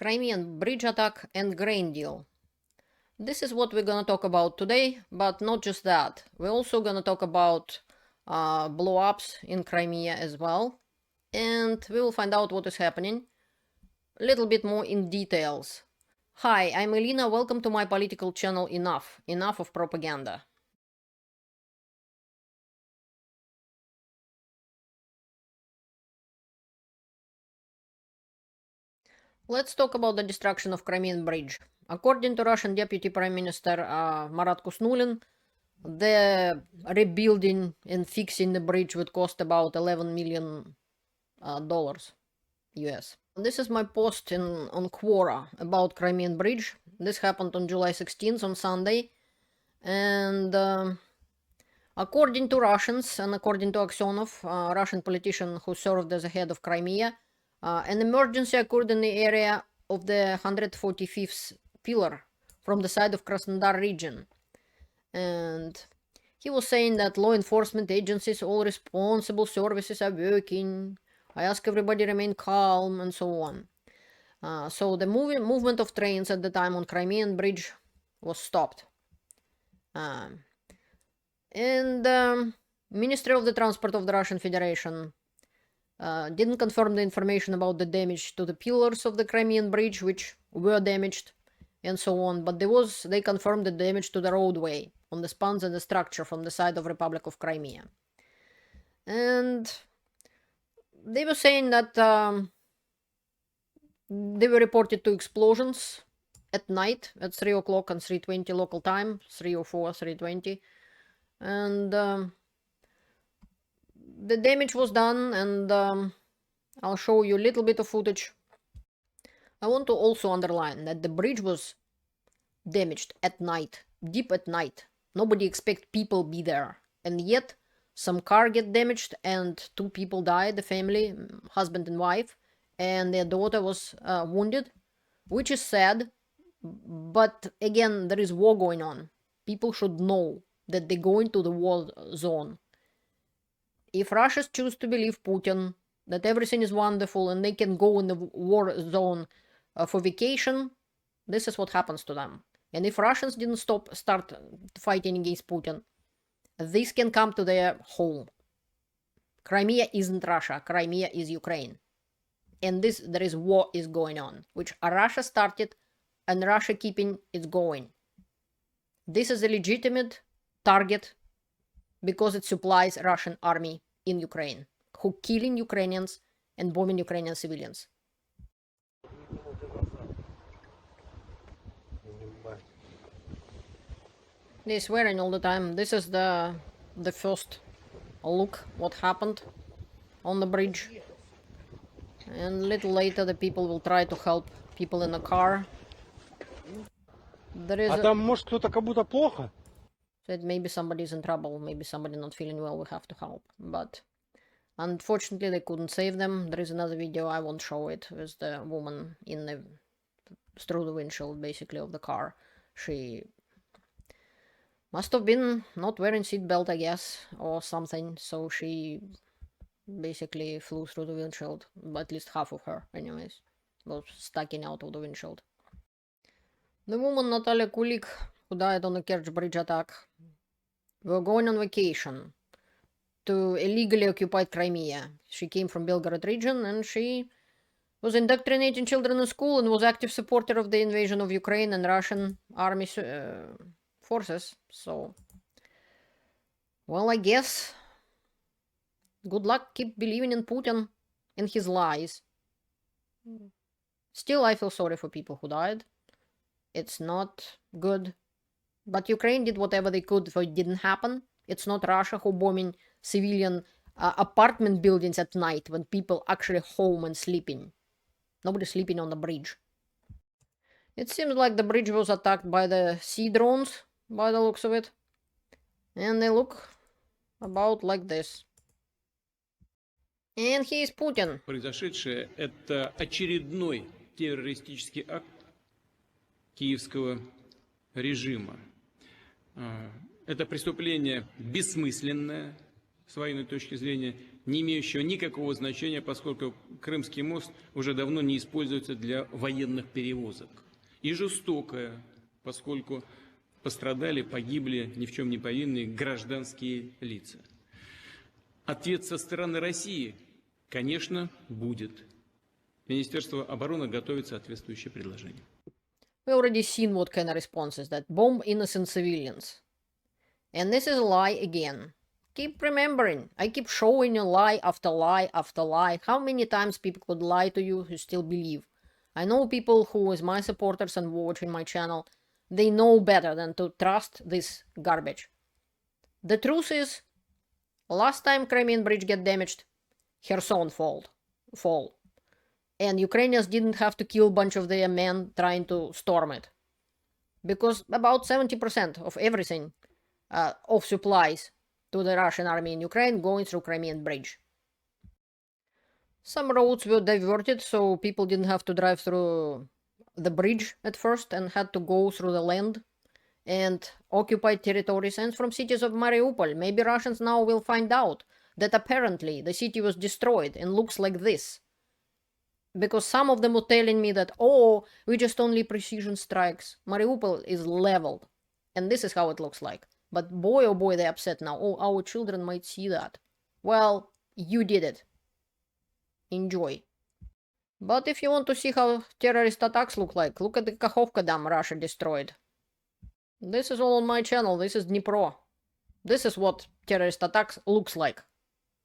Crimean Bridge Attack and Grain Deal. This is what we're gonna talk about today, but not just that. We're also gonna talk about blow-ups in Crimea as well, and we will find out what is happening a little bit more in details. Hi, I'm Elena, welcome to my political channel Enough of Propaganda. Let's talk about the destruction of Crimean Bridge. According to Russian Deputy Prime Minister Marat Kusnulin, the rebuilding and fixing the bridge would cost about $11 million US. This is my post on Quora about Crimean Bridge. This happened on July 16th, on Sunday. And according to Russians and according to Aksionov, a Russian politician who served as the head of Crimea, an emergency occurred in the area of the 145th pillar from the side of Krasnodar region. And he was saying that law enforcement agencies, all responsible services are working. I ask everybody remain calm and so on. So the movement of trains at the time on Crimean Bridge was stopped. And the Ministry of the Transport of the Russian Federation didn't confirm the information about the damage to the pillars of the Crimean Bridge, which were damaged, and so on. But they confirmed the damage to the roadway on the spans and the structure from the side of Republic of Crimea. And they were saying that they were reported two explosions at night at 3 o'clock and 3:20 local time, 3:04, 3:20. And the damage was done, and I'll show you a little bit of footage. I want to also underline that the bridge was damaged at night, deep at night. Nobody expect people be there, and yet some car get damaged and two people died, the family, husband and wife, and their daughter was wounded, which is sad. But again, there is war going on. People should know that they go into the war zone. If Russians choose to believe Putin, that everything is wonderful and they can go in the war zone for vacation, this is what happens to them. And if Russians didn't start fighting against Putin, this can come to their home. Crimea isn't Russia. Crimea is Ukraine. And there is war is going on, which Russia started and Russia keeping it going. This is a legitimate target because it supplies Russian army in Ukraine, who killing Ukrainians and bombing Ukrainian civilians. They're swearing all the time. This is the first look what happened on the bridge. And a little later the people will try to help people in the car. There is там, может, кто-то как будто плохо? Said maybe somebody's in trouble, maybe somebody not feeling well, we have to help. But unfortunately they couldn't save them. There is another video, I won't show it, with the woman through the windshield basically of the car. She must have been not wearing seatbelt, I guess, or something, so she basically flew through the windshield. At least half of her, anyways, was sticking out of the windshield. The woman Natalia Kulik, who died on the Kerch Bridge attack, were going on vacation to illegally occupied Crimea. She came from Belgorod region and she was indoctrinating children in school and was active supporter of the invasion of Ukraine and Russian army forces. So, well, I guess good luck, keep believing in Putin and his lies. Still, I feel sorry for people who died. It's not good. But Ukraine did whatever they could for it didn't happen. It's not Russia who bombing civilian apartment buildings at night when people actually home and sleeping. Nobody sleeping on the bridge. It seems like the bridge was attacked by the sea drones, by the looks of it. And they look about like this. And he is Putin. Произошедшее – это очередной террористический акт киевского режима. Это преступление бессмысленное с военной точки зрения, не имеющего никакого значения, поскольку Крымский мост уже давно не используется для военных перевозок. И жестокое, поскольку пострадали, погибли ни в чем не повинные гражданские лица. Ответ со стороны России, конечно, будет. Министерство обороны готовит соответствующее предложение. We already seen what kind of responses that bomb innocent civilians. And this is a lie again. Keep remembering. I keep showing you lie after lie after lie. How many times people could lie to you who still believe? I know people who is my supporters and watching my channel. They know better than to trust this garbage. The truth is, last time Crimean Bridge get damaged, Kherson fall. And Ukrainians didn't have to kill a bunch of their men trying to storm it. Because about 70% of everything, of supplies to the Russian army in Ukraine going through Crimean Bridge. Some roads were diverted, so people didn't have to drive through the bridge at first and had to go through the land and occupied territories and from cities of Mariupol. Maybe Russians now will find out that apparently the city was destroyed and looks like this. Because some of them were telling me that, oh, we just only precision strikes. Mariupol is leveled. And this is how it looks like. But boy, oh boy, they're upset now. Oh, our children might see that. Well, you did it. Enjoy. But if you want to see how terrorist attacks look at the Kakhovka Dam Russia destroyed. This is all on my channel. This is Dnipro. This is what terrorist attacks looks like.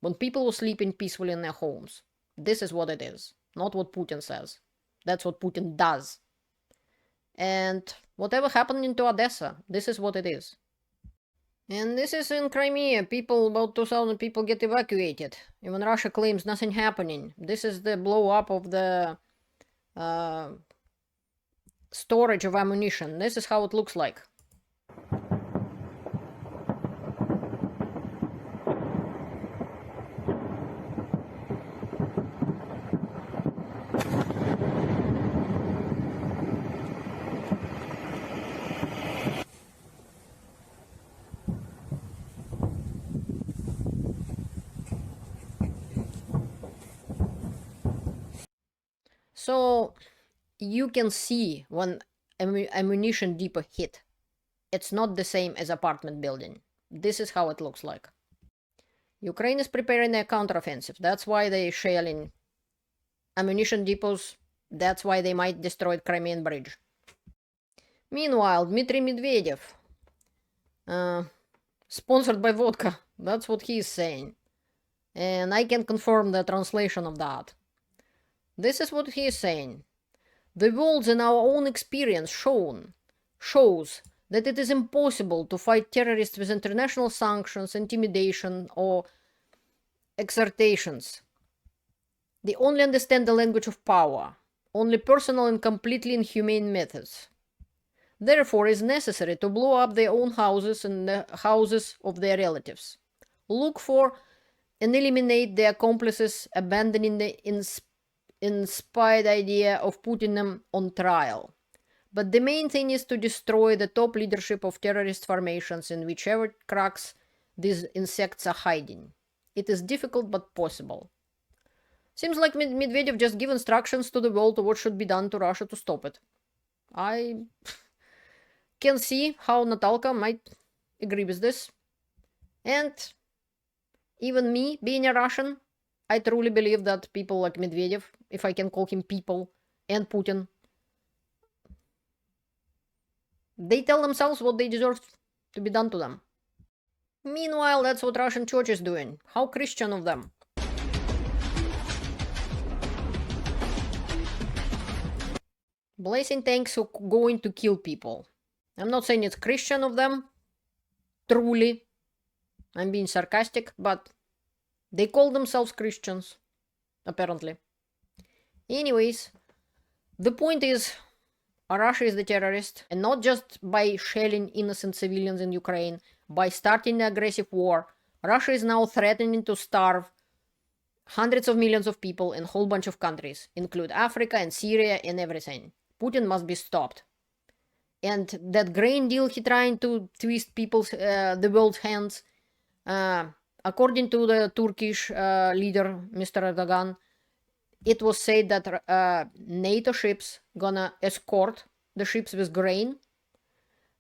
When people were sleeping peacefully in their homes. This is what it is. Not what Putin says. That's what Putin does. And whatever happened into Odessa, this is what it is. And this is in Crimea. People, about 2,000 people get evacuated. Even Russia claims nothing happening. This is the blow up of the storage of ammunition. This is how it looks like. So you can see when ammunition depot hit. It's not the same as apartment building. This is how it looks like. Ukraine is preparing their counteroffensive. That's why they're shelling ammunition depots. That's why they might destroy Crimean Bridge. Meanwhile, Dmitry Medvedev, sponsored by vodka. That's what he's saying. And I can confirm the translation of that. This is what he is saying. The world's and our own experience shows that it is impossible to fight terrorists with international sanctions, intimidation, or exhortations. They only understand the language of power, only personal and completely inhumane methods. Therefore, it is necessary to blow up their own houses and the houses of their relatives. Look for and eliminate their accomplices, abandoning the inspired idea of putting them on trial. But the main thing is to destroy the top leadership of terrorist formations in whichever cracks these insects are hiding. It is difficult but possible. Seems like Medvedev just gave instructions to the world of what should be done to Russia to stop it. I can see how Natalka might agree with this. And even me, being a Russian, I truly believe that people like Medvedev, if I can call him people, and Putin, they tell themselves what they deserve to be done to them. Meanwhile, that's what Russian church is doing. How Christian of them. Blazing tanks are going to kill people. I'm not saying it's Christian of them, truly. I'm being sarcastic, but they call themselves Christians, apparently. Anyways, the point is, Russia is the terrorist, and not just by shelling innocent civilians in Ukraine, by starting the aggressive war. Russia is now threatening to starve hundreds of millions of people in a whole bunch of countries, include Africa and Syria and everything. Putin must be stopped. And that grain deal he trying to twist people's, the world's hands, According to the Turkish leader, Mr. Erdogan, it was said that NATO ships gonna escort the ships with grain,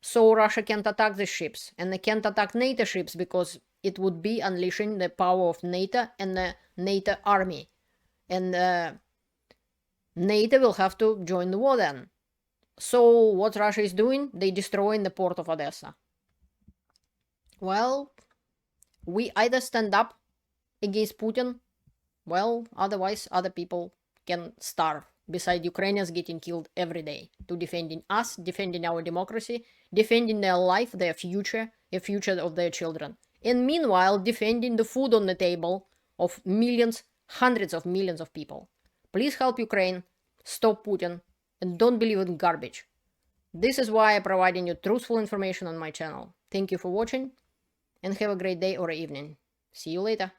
so Russia can't attack the ships, and they can't attack NATO ships because it would be unleashing the power of NATO and the NATO army, and NATO will have to join the war then. So what Russia is doing? They destroying the port of Odessa. Well, we either stand up against Putin, well, otherwise other people can starve, beside Ukrainians getting killed every day, to defending us, defending our democracy, defending their life, their future, the future of their children. And meanwhile, defending the food on the table of millions, hundreds of millions of people. Please help Ukraine, stop Putin, and don't believe in garbage. This is why I'm providing you truthful information on my channel. Thank you for watching, and have a great day or evening. See you later.